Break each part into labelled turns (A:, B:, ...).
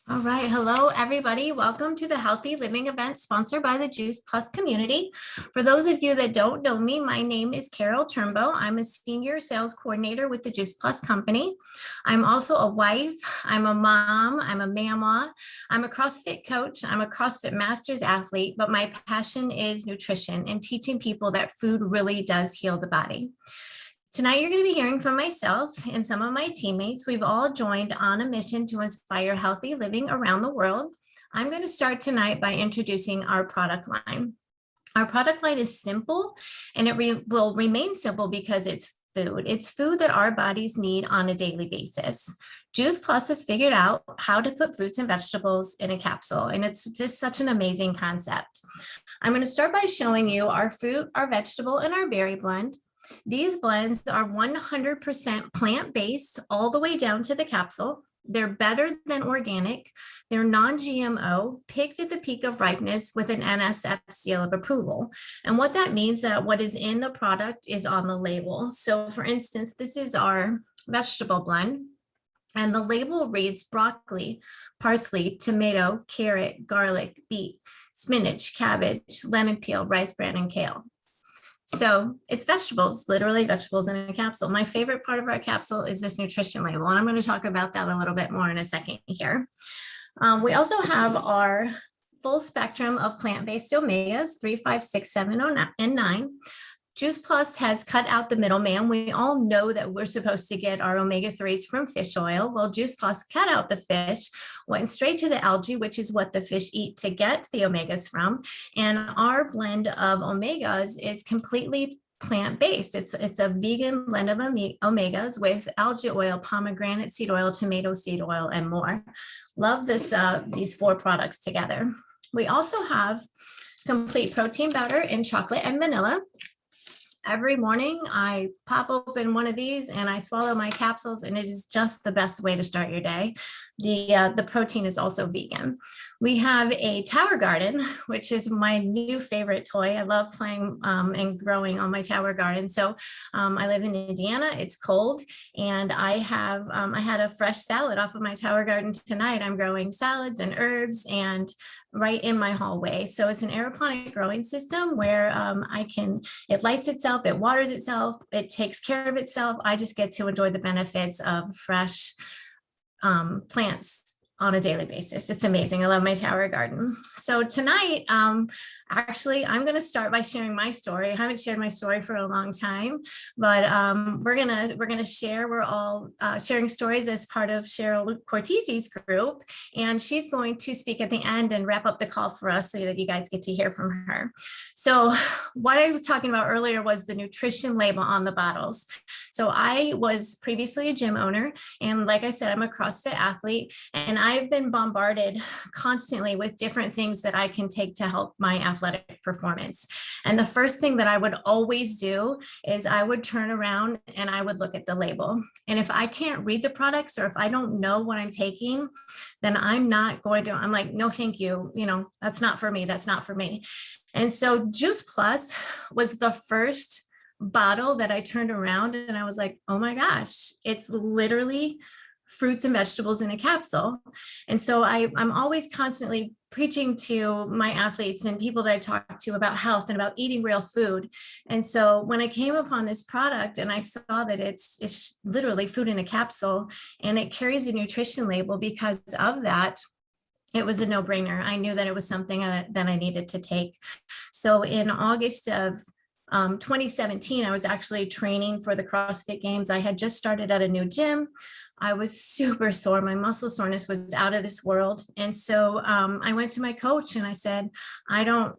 A: All right. Hello, everybody. Welcome to the Healthy Living event sponsored by the Juice Plus community. For those of you that don't know me, my name is Carole Turnbo. I'm a senior sales coordinator with the Juice Plus company. I'm also a wife. I'm a mom. I'm a mama. I'm a CrossFit coach. I'm a CrossFit Masters athlete, but my passion is nutrition and teaching people that food really does heal the body. Tonight, you're going to be hearing from myself and some of my teammates. We've all joined on a mission to inspire healthy living around the world. I'm going to start tonight by introducing our product line. Our product line is simple, and it will remain simple because it's food. It's food that our bodies need on a daily basis. Juice Plus has figured out how to put fruits and vegetables in a capsule, and it's just such an amazing concept. I'm going to start by showing you our fruit, our vegetable, and our berry blend. These blends are 100% plant-based all the way down to the capsule. They're better than organic. They're non-GMO, picked at the peak of ripeness with an NSF seal of approval. And what that means that what is in the product is on the label. So for instance, this is our vegetable blend. And the label reads broccoli, parsley, tomato, carrot, garlic, beet, spinach, cabbage, lemon peel, rice bran, and kale. So it's vegetables, literally vegetables in a capsule. My favorite part of our capsule is this nutrition label, and I'm going to talk about that a little bit more in a second here. We also have our full spectrum of plant-based omegas, 3, 5, 6, 7, and 9. Juice Plus has cut out the middleman. We all know that we're supposed to get our omega-3s from fish oil. Well, Juice Plus cut out the fish, went straight to the algae, which is what the fish eat to get the omegas from. And our blend of omegas is completely plant-based. It's a vegan blend of omegas with algae oil, pomegranate seed oil, tomato seed oil, and more. Love this these 4 products together. We also have complete protein powder in chocolate and vanilla. Every morning, I pop open one of these and I swallow my capsules, and it is just the best way to start your day. The protein is also vegan. We have a tower garden, which is my new favorite toy. I love playing and growing on my tower garden. So I live in Indiana. It's cold, and I had a fresh salad off of my tower garden tonight. I'm growing salads and herbs and right in my hallway. So it's an aeroponic growing system where it lights itself, it waters itself, it takes care of itself. I just get to enjoy the benefits of fresh plants on a daily basis. It's amazing. I love my tower garden. So tonight, actually, I'm going to start by sharing my story. I haven't shared my story for a long time, but we're gonna share. We're all sharing stories as part of Cheryl Cortese's group, and she's going to speak at the end and wrap up the call for us so that you guys get to hear from her. So what I was talking about earlier was the nutrition label on the bottles. So I was previously a gym owner, and like I said, I'm a CrossFit athlete, and I've been bombarded constantly with different things that I can take to help my athletic performance. And the first thing that I would always do is I would turn around and I would look at the label. And if I can't read the products, or if I don't know what I'm taking, then I'm like, no, thank you. That's not for me. That's not for me. And so Juice Plus was the first bottle that I turned around and I was like, oh my gosh, it's literally fruits and vegetables in a capsule. And so I'm always constantly preaching to my athletes and people that I talk to about health and about eating real food. And so when I came upon this product and I saw that it's literally food in a capsule and it carries a nutrition label because of that, it was a no-brainer. I knew that it was something that I needed to take. So in August of 2017, I was actually training for the CrossFit Games. I had just started at a new gym. I was super sore. My muscle soreness was out of this world. And so I went to my coach and I said, I don't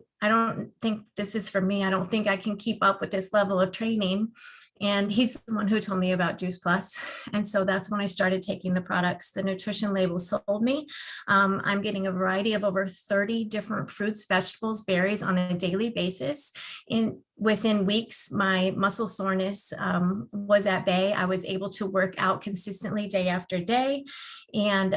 A: think this is for me. I don't think I can keep up with this level of training. And he's the one who told me about Juice Plus. And so that's when I started taking the products. The nutrition label sold me. I'm getting a variety of over 30 different fruits, vegetables, berries on a daily basis. Within weeks, my muscle soreness was at bay. I was able to work out consistently day after day. And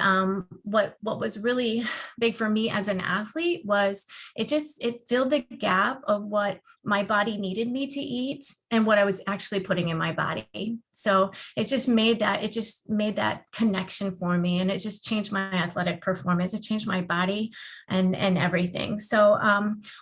A: what was really big for me as an athlete was it filled the gap of what my body needed me to eat and what I was actually putting in my body. So it just made that connection for me, and it just changed my athletic performance. It changed my body and everything. So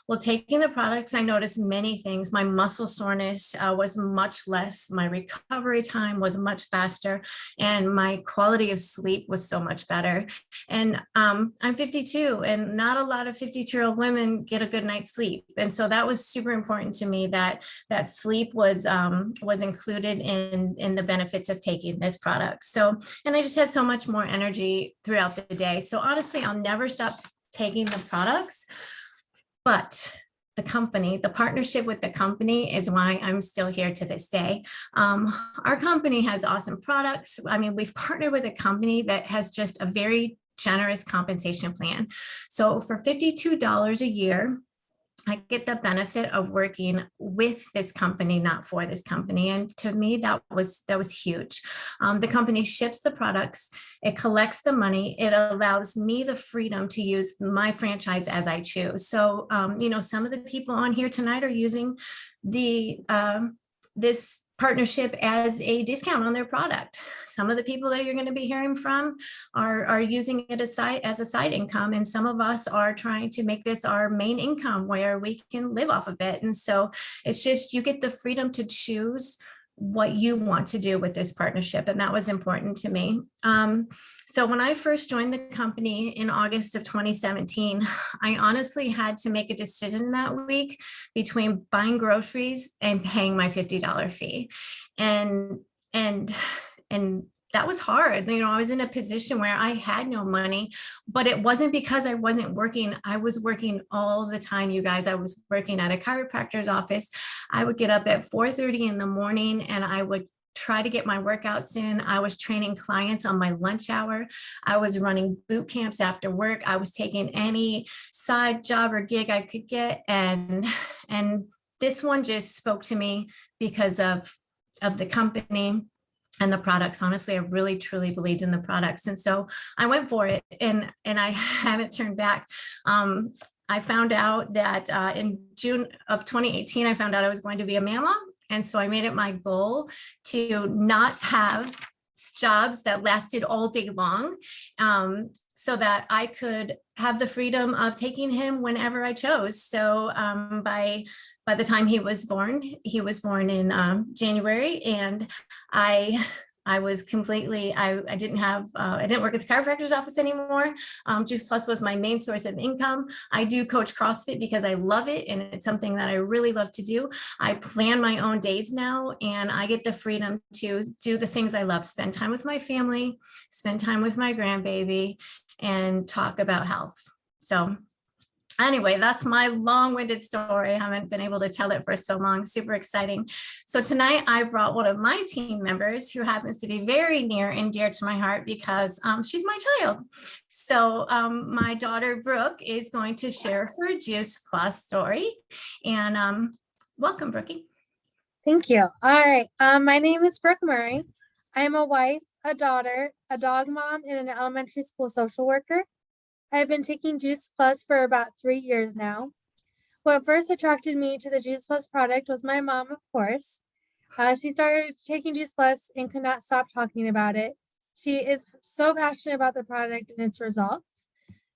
A: well, taking the products, I noticed many things. My muscle soreness was much less. My recovery time was much faster, and my quality of sleep was so much better. And I'm 52, and not a lot of 52-year-old women get a good night's sleep. And so that was super important to me, that sleep was included in the benefits of taking this product. So, and I just had so much more energy throughout the day. So honestly, I'll never stop taking the products, but the partnership with the company is why I'm still here to this day. Our company has awesome products. I mean, we've partnered with a company that has just a very generous compensation plan. So for $52 a year, I get the benefit of working with this company, not for this company. And to me, that was huge. The company ships the products, it collects the money, it allows me the freedom to use my franchise as I choose. So, some of the people on here tonight are using this partnership as a discount on their product. Some of the people that you're going to be hearing from are using it as a side income, and some of us are trying to make this our main income where we can live off of it. And so it's just, you get the freedom to choose what you want to do with this partnership, and that was important to me. So when I first joined the company in August of 2017, I honestly had to make a decision that week between buying groceries and paying my $50 fee. And that was hard. I was in a position where I had no money, but it wasn't because I wasn't working. I was working all the time, you guys. I was working at a chiropractor's office. I would get up at 4:30 in the morning and I would try to get my workouts in. I was training clients on my lunch hour. I was running boot camps after work. I was taking any side job or gig I could get. And this one just spoke to me because of the company and the products. Honestly, I really, truly believed in the products. And so I went for it, and I haven't turned back. I found out that in June of 2018, I found out I was going to be a mama. And so I made it my goal to not have jobs that lasted all day long, so that I could have the freedom of taking him whenever I chose. So by the time he was born in January, and I was completely, I didn't work at the chiropractor's office anymore. Juice Plus was my main source of income. I do coach CrossFit because I love it, and it's something that I really love to do. I plan my own days now, and I get the freedom to do the things I love, spend time with my family, spend time with my grandbaby, and talk about health. So anyway, that's my long-winded story. I haven't been able to tell it for so long. Super exciting. So tonight I brought one of my team members who happens to be very near and dear to my heart because she's my child. So my daughter Brooke is going to share her Juice Plus story. And welcome, Brookie.
B: Thank you. All right. My name is Brooke Murray. I'm a wife, a daughter, a dog mom, and an elementary school social worker. I've been taking Juice Plus for about 3 years now. What first attracted me to the Juice Plus product was my mom, of course. She started taking Juice Plus and could not stop talking about it. She is so passionate about the product and its results.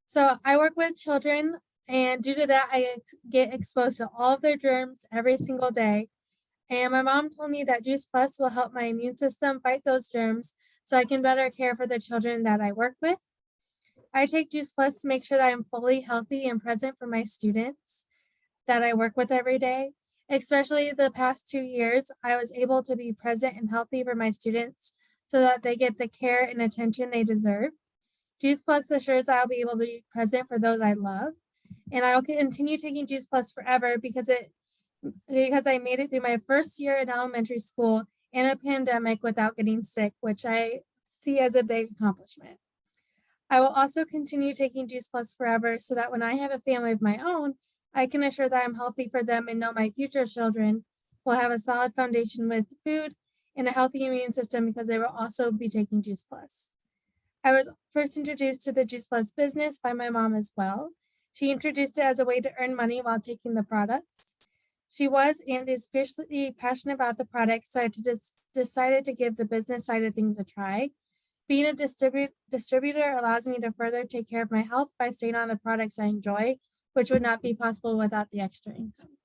B: So I work with children, and due to that, I get exposed to all of their germs every single day. And my mom told me that Juice Plus will help my immune system fight those germs so I can better care for the children that I work with. I take Juice Plus to make sure that I'm fully healthy and present for my students that I work with every day. Especially the past 2 years, I was able to be present and healthy for my students so that they get the care and attention they deserve. Juice Plus assures I'll be able to be present for those I love. And I'll continue taking Juice Plus forever because I made it through my first year in elementary school in a pandemic without getting sick, which I see as a big accomplishment. I will also continue taking Juice Plus forever so that when I have a family of my own, I can assure that I'm healthy for them and know my future children will have a solid foundation with food and a healthy immune system because they will also be taking Juice Plus. I was first introduced to the Juice Plus business by my mom as well. She introduced it as a way to earn money while taking the products. She was and is fiercely passionate about the product, so I decided to give the business side of things a try. Being a distributor allows me to further take care of my health by staying on the products I enjoy, which would not be possible without the extra income.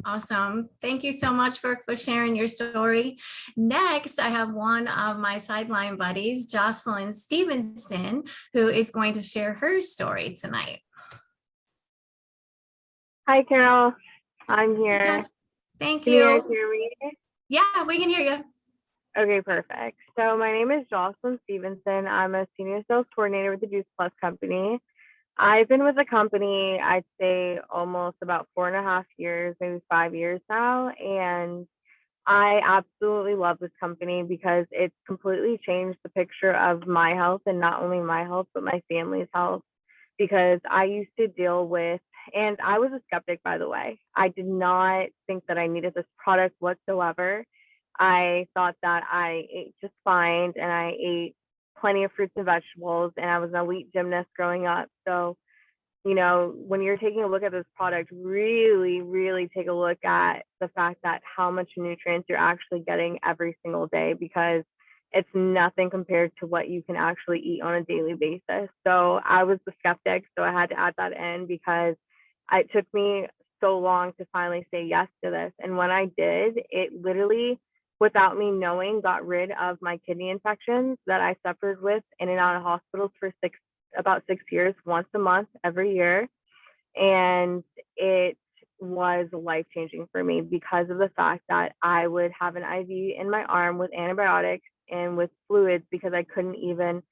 A: Awesome. Thank you so much for sharing your story. Next, I have one of my sideline buddies, Jocelyn Stevenson, who is going to share her story tonight.
C: Hi, Carol. I'm here.
A: Yes, thank
C: Can you
A: you.
C: guys hear me?
A: Yeah, we can hear you.
C: Okay, perfect. So my name is Jocelyn Stevenson. I'm a senior sales coordinator with the Juice Plus company. I've been with the company, I'd say almost about 4.5 years, maybe 5 years now. And I absolutely love this company because it's completely changed the picture of my health, and not only my health, but my family's health. Because I used to deal with, and I was a skeptic, by the way. I did not think that I needed this product whatsoever. I thought that I ate just fine and I ate plenty of fruits and vegetables, and I was an elite gymnast growing up. So, you know, when you're taking a look at this product, really, really take a look at the fact that how much nutrients you're actually getting every single day, because it's nothing compared to what you can actually eat on a daily basis. So I was the skeptic, so I had to add that in because it took me so long to finally say yes to this. And when I did, it literally, without me knowing, got rid of my kidney infections that I suffered with in and out of hospitals for about 6 years, once a month, every year. And it was life-changing for me because of the fact that I would have an IV in my arm with antibiotics and with fluids because I couldn't even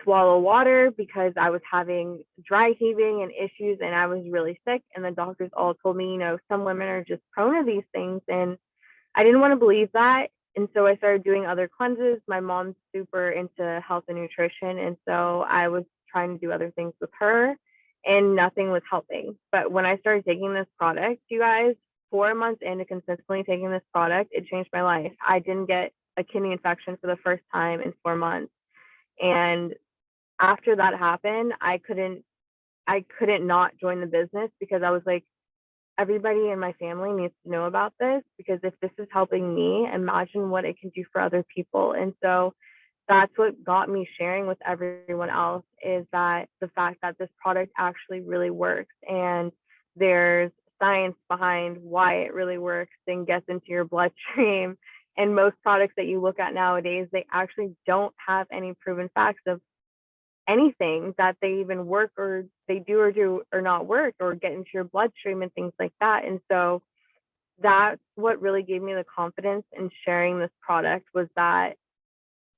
C: swallow water because I was having dry heaving and issues, and I was really sick. And the doctors all told me, you know, some women are just prone to these things. And I didn't want to believe that. And so I started doing other cleanses. My mom's super into health and nutrition. And so I was trying to do other things with her, and nothing was helping. But when I started taking this product, you guys, 4 months into consistently taking this product, it changed my life. I didn't get a kidney infection for the first time in 4 months. And after that happened, I couldn't not join the business because I was like, everybody in my family needs to know about this, because if this is helping me, imagine what it can do for other people. And so that's what got me sharing with everyone else, is that the fact that this product actually really works, and there's science behind why it really works and gets into your bloodstream. And most products that you look at nowadays, they actually don't have any proven facts of anything that they even work, or they do or not work, or get into your bloodstream and things like that. And so that's what really gave me the confidence in sharing this product, was that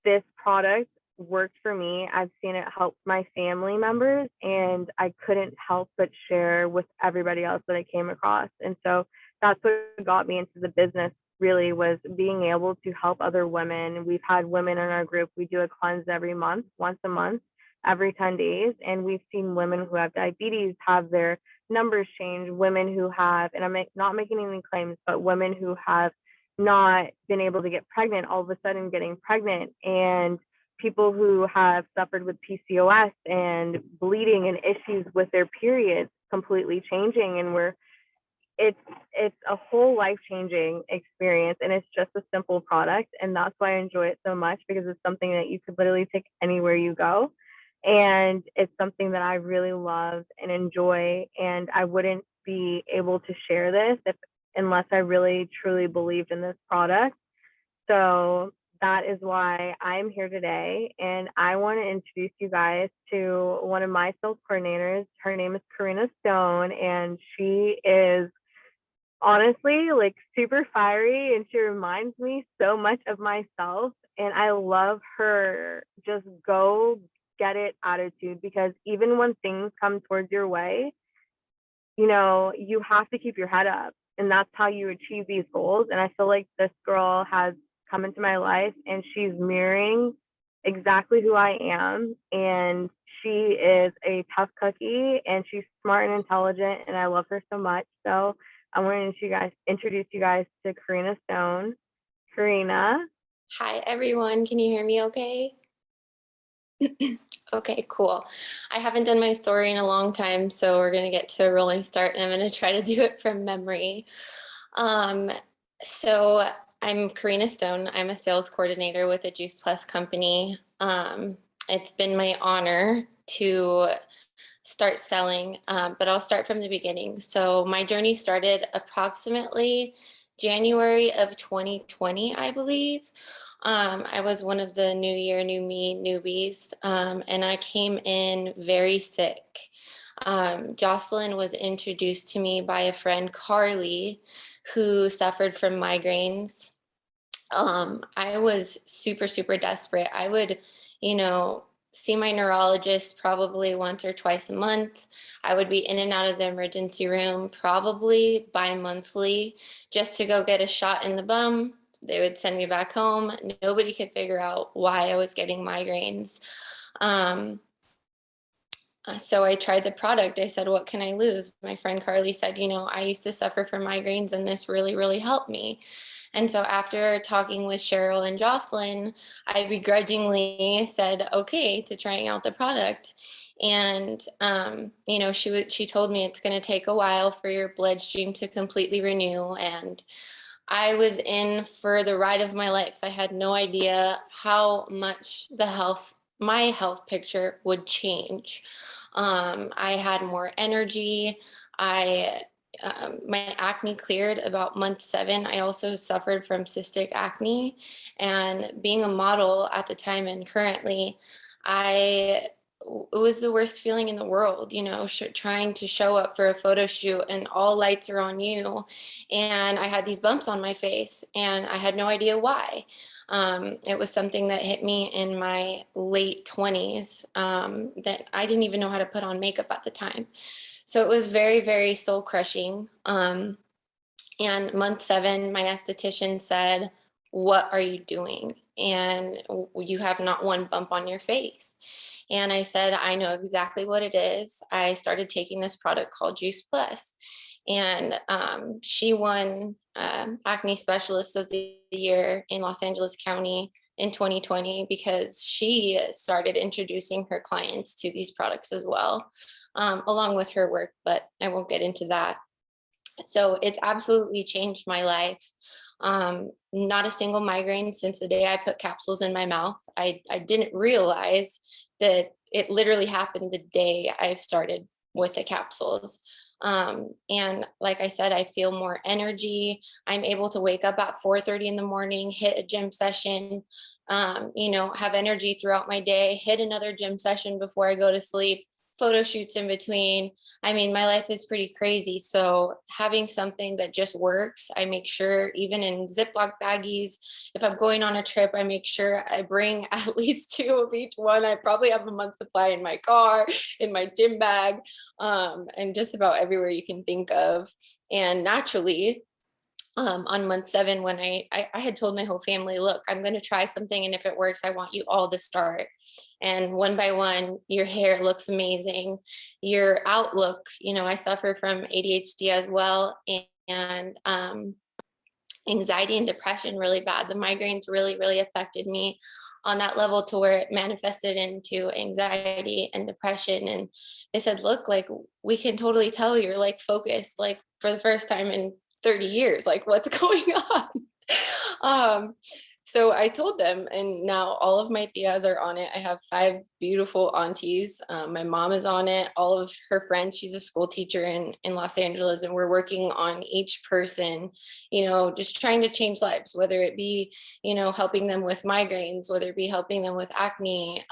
C: this product worked for me. I've seen it help my family members, and I couldn't help but share with everybody else that I came across. And so that's what got me into the business, really, was being able to help other women. We've had women in our group. We do a cleanse every month, once a month, every 10 days. And we've seen women who have diabetes have their numbers change, women who have, and I'm not making any claims, but women who have not been able to get pregnant, all of a sudden getting pregnant, and people who have suffered with PCOS and bleeding and issues with their periods completely changing. And it's a whole life-changing experience, and it's just a simple product. And that's why I enjoy it so much, because it's something that you could literally take anywhere you go. And it's something that I really love and enjoy. And I wouldn't be able to share this unless I really truly believed in this product. So that is why I'm here today. And I want to introduce you guys to one of my sales coordinators. Her name is Corina Stone, and she is honestly like super fiery, and she reminds me so much of myself. And I love her just go get it attitude, because even when things come towards your way, you know, you have to keep your head up, and that's how you achieve these goals. And I feel like this girl has come into my life, and she's mirroring exactly who I am. And she is a tough cookie, and she's smart and intelligent, and I love her so much. So I want to introduce you guys to Corina Stone. Corina.
D: Hi, everyone. Can you hear me okay? Okay, cool. I haven't done my story in a long time, so we're going to get to a rolling start, and I'm going to try to do it from memory. So I'm Corina Stone. I'm a sales coordinator with the Juice Plus company. It's been my honor to start selling, but I'll start from the beginning. So my journey started approximately January of 2020, I believe. I was one of the New Year, New Me newbies, and I came in very sick. Jocelyn was introduced to me by a friend, Carly, who suffered from migraines. I was super, super desperate. I would, see my neurologist probably once or twice a month. I would be in and out of the emergency room probably bi-monthly just to go get a shot in the bum. They would send me back home. Nobody could figure out why I was getting migraines. So I tried the product. I said, what can I lose? My friend Carly said, I used to suffer from migraines and this really, really helped me. And so after talking with Cheryl and Jocelyn, I begrudgingly said, okay, to trying out the product. And, she told me it's going to take a while for your bloodstream to completely renew. And I was in for the ride of my life. I had no idea how much my health picture would change. I had more energy. My acne cleared about month 7. I also suffered from cystic acne, and being a model at the time and currently, it was the worst feeling in the world, trying to show up for a photo shoot and all lights are on you. And I had these bumps on my face and I had no idea why. It was something that hit me in my late 20s, that I didn't even know how to put on makeup at the time. So it was very, very soul crushing. And month 7, my esthetician said, what are you doing? And you have not one bump on your face. And I said, I know exactly what it is. I started taking this product called Juice Plus. And she won Acne Specialist of the Year in Los Angeles County in 2020 because she started introducing her clients to these products as well, along with her work, but I won't get into that. So it's absolutely changed my life. Not a single migraine since the day I put capsules in my mouth. I didn't realize that it literally happened the day I started with the capsules. And like I said, I feel more energy. I'm able to wake up at 4:30 in the morning, hit a gym session, have energy throughout my day, hit another gym session before I go to sleep, photo shoots in between. I mean, my life is pretty crazy. So having something that just works, I make sure even in Ziploc baggies, if I'm going on a trip, I make sure I bring at least 2 of each one. I probably have a month's supply in my car, in my gym bag, and just about everywhere you can think of. And naturally, on month 7, when I had told my whole family, look, I'm going to try something. And if it works, I want you all to start. And one by one, your hair looks amazing. Your outlook, I suffer from ADHD as well. And anxiety and depression really bad. The migraines really, really affected me on that level to where it manifested into anxiety and depression. And they said, look, like, we can totally tell you're like focused, like for the first time in 30 years, like what's going on? So I told them, and now all of my tias are on it. I have 5 beautiful aunties. My mom is on it, all of her friends. She's a school teacher in Los Angeles, and we're working on each person, just trying to change lives, whether it be, helping them with migraines, whether it be helping them with acne.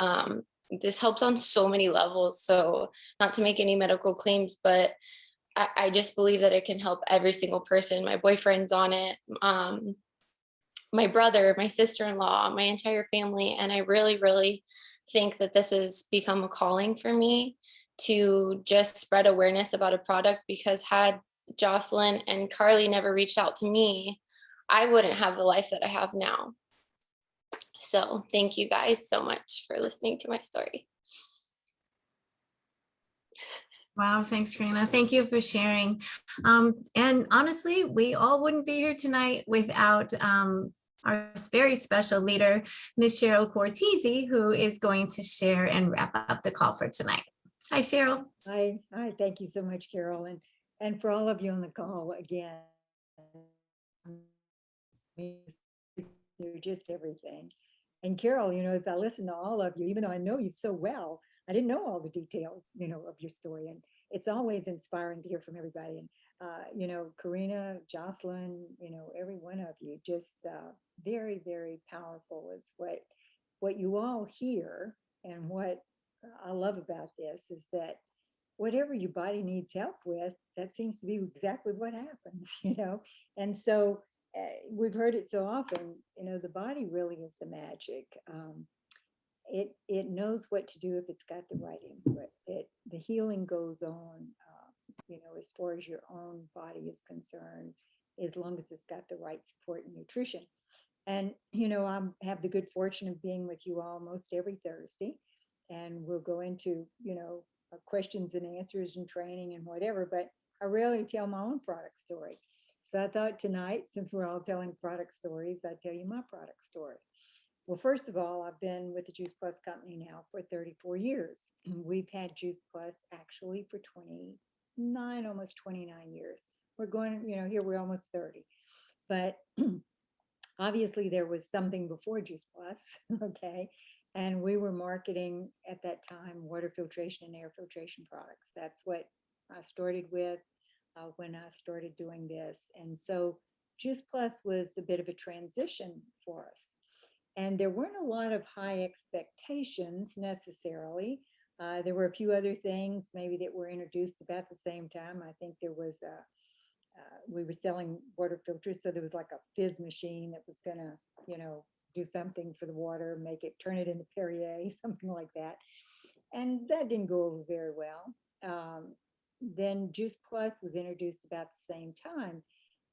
D: This helps on so many levels. So not to make any medical claims, but I just believe that it can help every single person. My boyfriend's on it, my brother, my sister-in-law, my entire family. And I really, really think that this has become a calling for me to just spread awareness about a product, because had Jocelyn and Carly never reached out to me, I wouldn't have the life that I have now. So thank you guys so much for listening to my story.
A: Wow, thanks, Corina. Thank you for sharing. And honestly, we all wouldn't be here tonight without our very special leader, Ms. Cheryl Cortese, who is going to share and wrap up the call for tonight. Hi, Cheryl.
E: Hi, thank you so much, Carol, and for all of you on the call again. You're just everything. And Carol, as I listen to all of you, even though I know you so well, I didn't know all the details, of your story. And it's always inspiring to hear from everybody. And, Corina, Jocelyn, every one of you, just very, very powerful is what you all hear. And what I love about this is that whatever your body needs help with, that seems to be exactly what happens, And so we've heard it so often, the body really is the magic. It knows what to do if it's got the right input. The healing goes on, as far as your own body is concerned, as long as it's got the right support and nutrition. And, I have the good fortune of being with you all most every Thursday. And we'll go into, questions and answers and training and whatever, but I rarely tell my own product story. So I thought tonight, since we're all telling product stories, I'd tell you my product story. Well, first of all, I've been with the Juice Plus company now for 34 years. We've had Juice Plus actually for 29, almost 29 years. We're going, here we're almost 30. But obviously there was something before Juice Plus, okay? And we were marketing at that time water filtration and air filtration products. That's what I started with when I started doing this. And so Juice Plus was a bit of a transition for us. And there weren't a lot of high expectations necessarily. There were a few other things maybe that were introduced about the same time. I think there was we were selling water filters, so there was like a fizz machine that was gonna, do something for the water, turn it into Perrier, something like that. And that didn't go over very well. Then Juice Plus was introduced about the same time.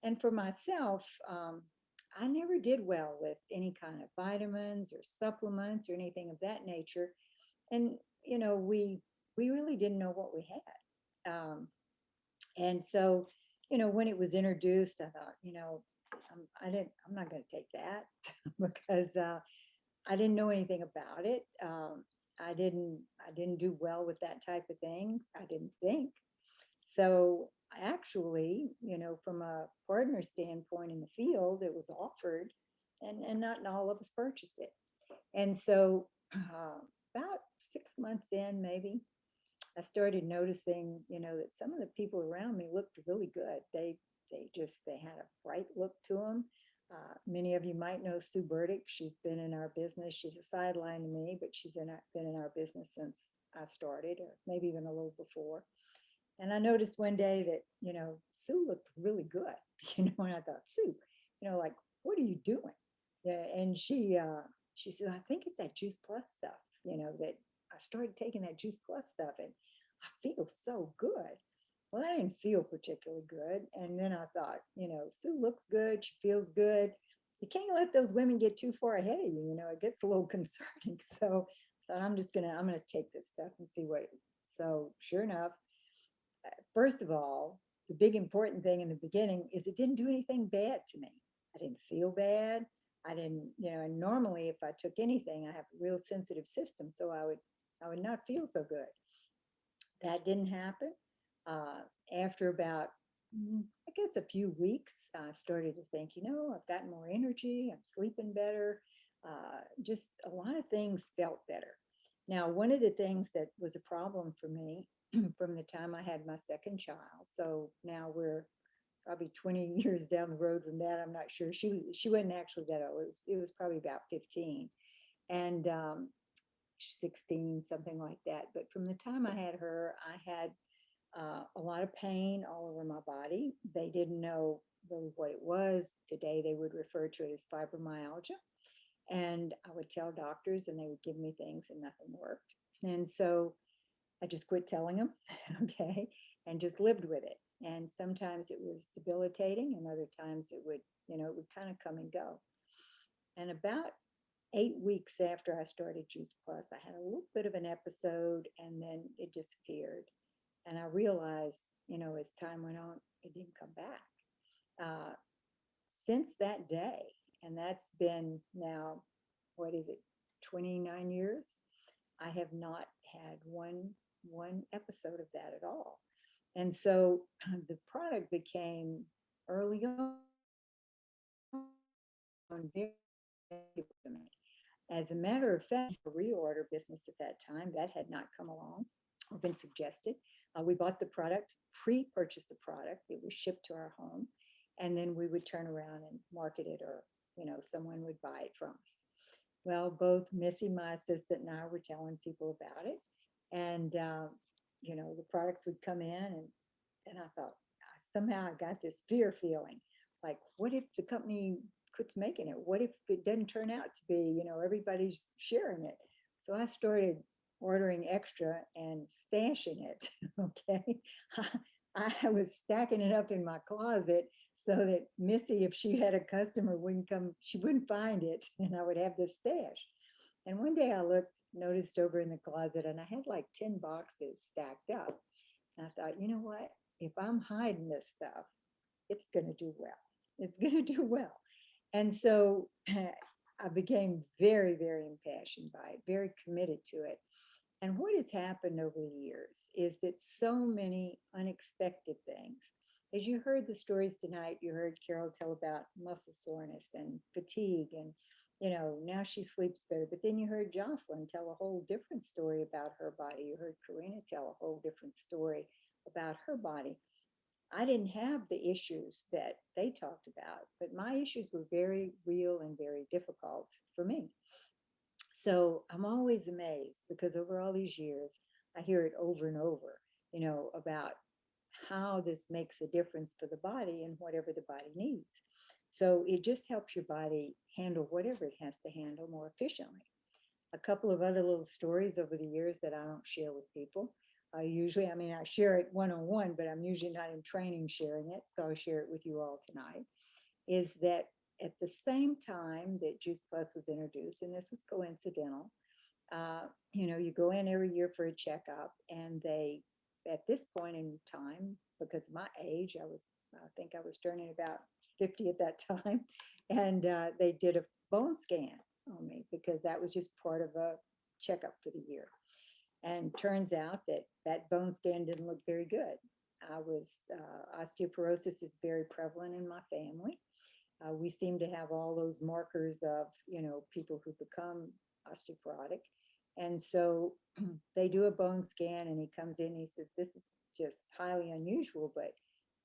E: And for myself, I never did well with any kind of vitamins or supplements or anything of that nature. And, we really didn't know what we had. And so, when it was introduced, I thought, I'm not going to take that because I didn't know anything about it. I didn't do well with that type of thing. I didn't think. So actually, from a partner standpoint in the field, it was offered and not all of us purchased it. And so about 6 months in, maybe, I started noticing, that some of the people around me looked really good. They had a bright look to them. Many of you might know Sue Burdick. She's been in our business. She's a sideline to me, but she's been in our business since I started, or maybe even a little before. And I noticed one day that, Sue looked really good, and I thought, Sue, like, what are you doing? Yeah, and she said, I think it's that Juice Plus stuff, that I started taking that Juice Plus stuff and I feel so good. Well, I didn't feel particularly good. And then I thought, Sue looks good. She feels good. You can't let those women get too far ahead of you. It gets a little concerning. So I thought I'm going to take this stuff and see what. So sure enough, first of all, the big important thing in the beginning is it didn't do anything bad to me. I didn't feel bad. I didn't, and normally if I took anything, I have a real sensitive system. So I would not feel so good. That didn't happen. After about, I guess, a few weeks, I started to think, I've gotten more energy, I'm sleeping better. Just a lot of things felt better. Now, one of the things that was a problem for me from the time I had my second child, so now we're probably 20 years down the road from that. I'm not sure. She wasn't actually that old. It was probably about 15. And 16, something like that. But from the time I had her, I had a lot of pain all over my body. They didn't know really what it was. Today, they would refer to it as fibromyalgia. And I would tell doctors and they would give me things and nothing worked. And so I just quit telling them, okay, and just lived with it. And sometimes it was debilitating and other times it would kind of come and go. And about 8 weeks after I started Juice Plus, I had a little bit of an episode and then it disappeared. And I realized, as time went on, it didn't come back. Since that day, and that's been now, 29 years, I have not had one episode of that at all. And so the product became early on very As a matter of fact, a reorder business at that time that had not come along or been suggested. We bought the product, pre-purchased the product. It was shipped to our home, and then we would turn around and market it, or someone would buy it from us. Well, both Missy, my assistant, and I were telling people about it, and the products would come in, and I thought somehow I got this fear feeling, like, what if the company quits making it? What if it doesn't turn out to be, everybody's sharing it? So I started ordering extra and stashing it. Okay. I was stacking it up in my closet so that Missy, if she had a customer, wouldn't come, she wouldn't find it, and I would have this stash. And one day I noticed over in the closet, and I had like 10 boxes stacked up. And I thought, you know what? If I'm hiding this stuff, it's going to do well. It's going to do well. And so I became very, very impassioned by it, very committed to it. And what has happened over the years is that so many unexpected things. As you heard the stories tonight, you heard Carole tell about muscle soreness and fatigue, and now she sleeps better. But then you heard Jocelyn tell a whole different story about her body. You heard Corina tell a whole different story about her body. I didn't have the issues that they talked about, but my issues were very real and very difficult for me. So I'm always amazed, because over all these years, I hear it over and over, about how this makes a difference for the body and whatever the body needs. So it just helps your body handle whatever it has to handle more efficiently. A couple of other little stories over the years that I don't share with people. I share it one-on-one, but I'm usually not in training sharing it. So I'll share it with you all tonight. Is that at the same time that Juice Plus was introduced, and this was coincidental, you go in every year for a checkup, and they, at this point in time, because of my age, I think I was turning about 50 at that time, and they did a bone scan on me, because that was just part of a checkup for the year. And turns out that bone scan didn't look very good. Osteoporosis is very prevalent in my family. We seem to have all those markers of, people who become osteoporotic. And so they do a bone scan, and he comes in and he says, this is just highly unusual, but,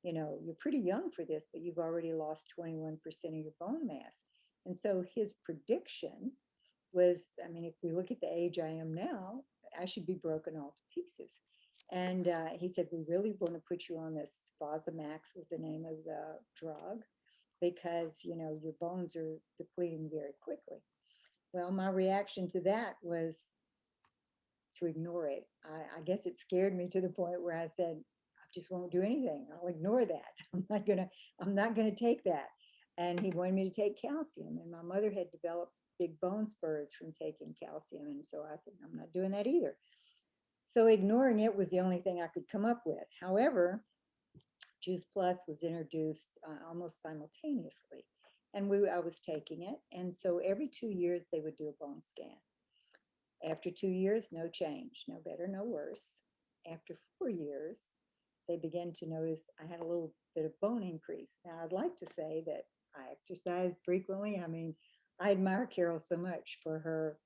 E: you're pretty young for this, but you've already lost 21% of your bone mass. And so his prediction was, if we look at the age I am now, I should be broken all to pieces. And he said, we really want to put you on this Fosamax, was the name of the drug, because, your bones are depleting very quickly. Well, my reaction to that was to ignore it. I guess it scared me to the point where I said, I just won't do anything. I'll ignore that. I'm not gonna take that. And he wanted me to take calcium, and my mother had developed big bone spurs from taking calcium. And so I said, I'm not doing that either. So ignoring it was the only thing I could come up with. However, Juice Plus was introduced almost simultaneously, and I was taking it. And so every 2 years they would do a bone scan. After 2 years, no change, no better, no worse. After 4 years, they began to notice I had a little bit of bone increase. Now, I'd like to say that I exercise frequently. I admire Carole so much for her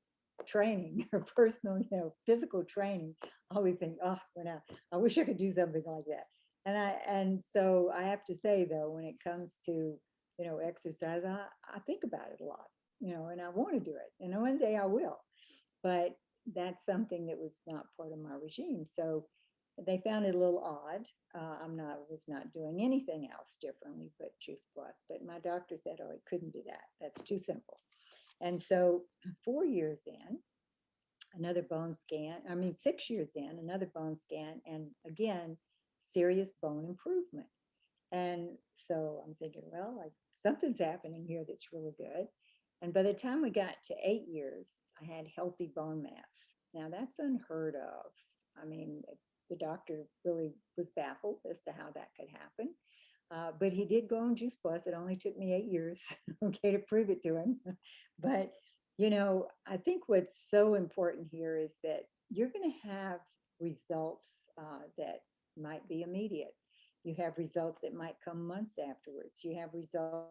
E: training, her personal, physical training. I always think, oh, I wish I could do something like that. And so I have to say, though, when it comes to, exercise, I think about it a lot, and I want to do it. And one day I will. But that's something that was not part of my regime. So they found it a little odd. Was not doing anything else differently but Juice Plus. But my doctor said, oh, it couldn't be that. That's too simple. And so 4 years in, another bone scan, 6 years in, another bone scan, and again, serious bone improvement. And so I'm thinking, well, like something's happening here that's really good. And by the time we got to 8 years, I had healthy bone mass. Now that's unheard of. The doctor really was baffled as to how that could happen. But he did go on Juice Plus. It only took me 8 years, okay, to prove it to him. But, I think what's so important here is that you're going to have results that might be immediate. You have results that might come months afterwards. You have results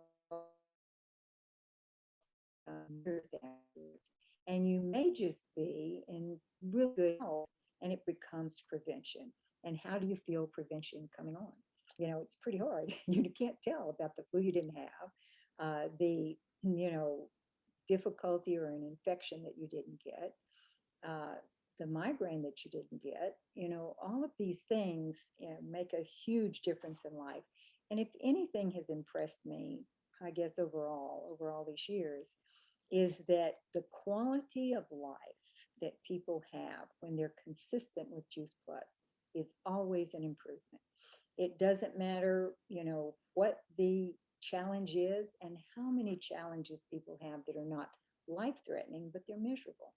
E: years afterwards. And you may just be in really good health and it becomes prevention. And how do you feel prevention coming on? You know, it's pretty hard. You can't tell about the flu you didn't have, difficulty or an infection that you didn't get, the migraine that you didn't get. All of these things make a huge difference in life. And if anything has impressed me, I guess overall, over all these years, is that the quality of life that people have when they're consistent with Juice Plus is always an improvement. It doesn't matter, what the challenge is and how many challenges people have that are not life-threatening, but they're miserable.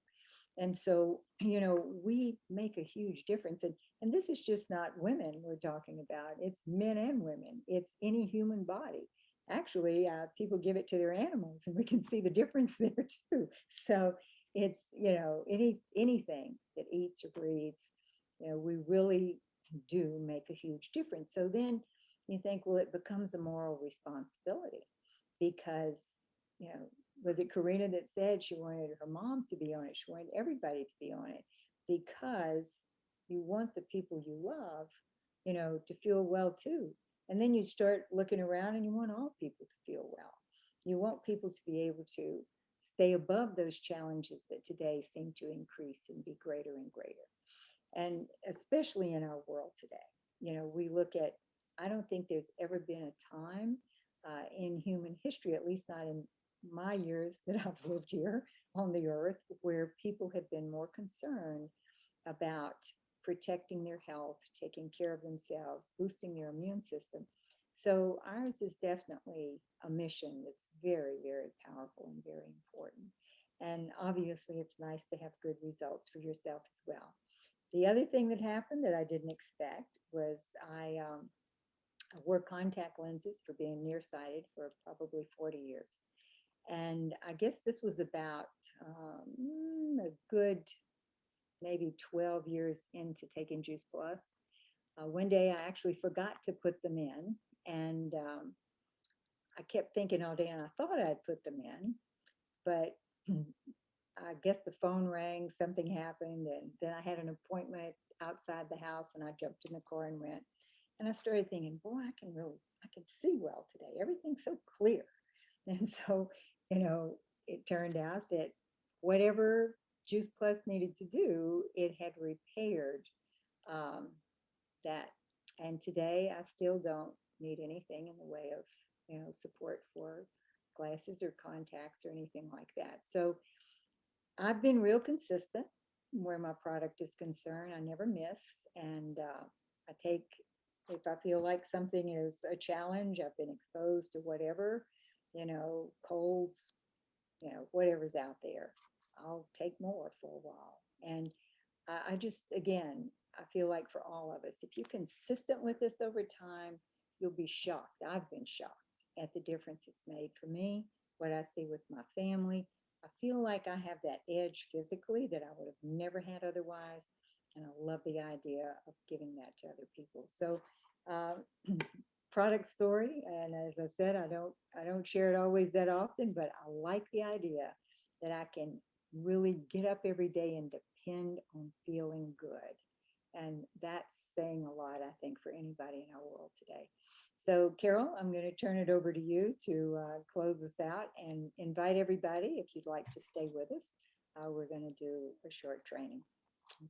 E: And so, we make a huge difference. And this is just not women we're talking about. It's men and women. It's any human body. Actually, people give it to their animals and we can see the difference there too. So it's, anything that eats or breathes, we really do make a huge difference. So then you think, well, it becomes a moral responsibility because, was it Corina that said she wanted her mom to be on it? She wanted everybody to be on it because you want the people you love, to feel well too. And then you start looking around and you want all people to feel well. You want people to be able to stay above those challenges that today seem to increase and be greater and greater. And especially in our world today, we look at, I don't think there's ever been a time in human history, at least not in my years that I've lived here on the earth, where people have been more concerned about protecting their health, taking care of themselves, boosting their immune system. So ours is definitely a mission that's very, very powerful and very important. And obviously it's nice to have good results for yourself as well. The other thing that happened that I didn't expect was I wore contact lenses for being nearsighted for probably 40 years. And I guess this was about a good maybe 12 years into taking Juice Plus. One day I actually forgot to put them in, and I kept thinking all day, and I thought I'd put them in, but I guess the phone rang, something happened, and then I had an appointment outside the house, and I jumped in the car and went. And I started thinking, boy, I can see well today. Everything's so clear. And so, it turned out that whatever Juice Plus needed to do, it had repaired that. And today I still don't need anything in the way of, support for glasses or contacts or anything like that. So I've been real consistent where my product is concerned. I never miss. And I take, if I feel like something is a challenge, I've been exposed to whatever, colds, whatever's out there, I'll take more for a while. And I just, again, I feel like for all of us, if you're consistent with this over time, you'll be shocked. I've been shocked at the difference it's made for me, what I see with my family. I feel like I have that edge physically that I would have never had otherwise. And I love the idea of giving that to other people. So product story. And as I said, I don't share it always that often, but I like the idea that I can really get up every day and depend on feeling good. And that's saying a lot, I think, for anybody in our world today. So Carole, I'm going to turn it over to you to close us out and invite everybody, if you'd like to stay with us. We're going to do a short training.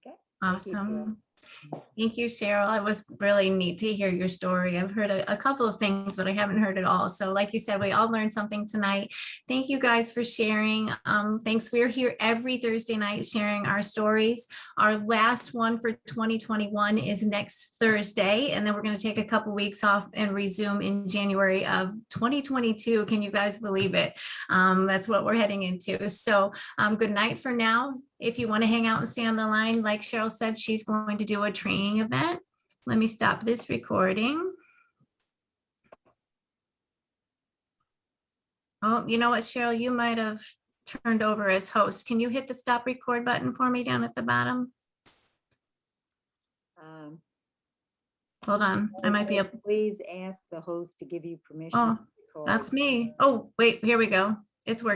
E: Okay.
A: Awesome. Thank you, Cheryl. It was really neat to hear your story. I've heard a couple of things, but I haven't heard it all. So like you said, we all learned something tonight. Thank you guys for sharing. Thanks. We're here every Thursday night sharing our stories. Our last one for 2021 is next Thursday. And then we're going to take a couple weeks off and resume in January of 2022. Can you guys believe it? That's what we're heading into. So good night for now. If you want to hang out and stay on the line, like Cheryl said, she's going to do a training event. Let me stop this recording. Oh, you know what, Cheryl, you might have turned over as host. Can you hit the stop record button for me down at the bottom? Hold on, I might be able.
E: Please ask the host to give you permission.
A: Oh, that's me. Oh, wait, here we go. It's working.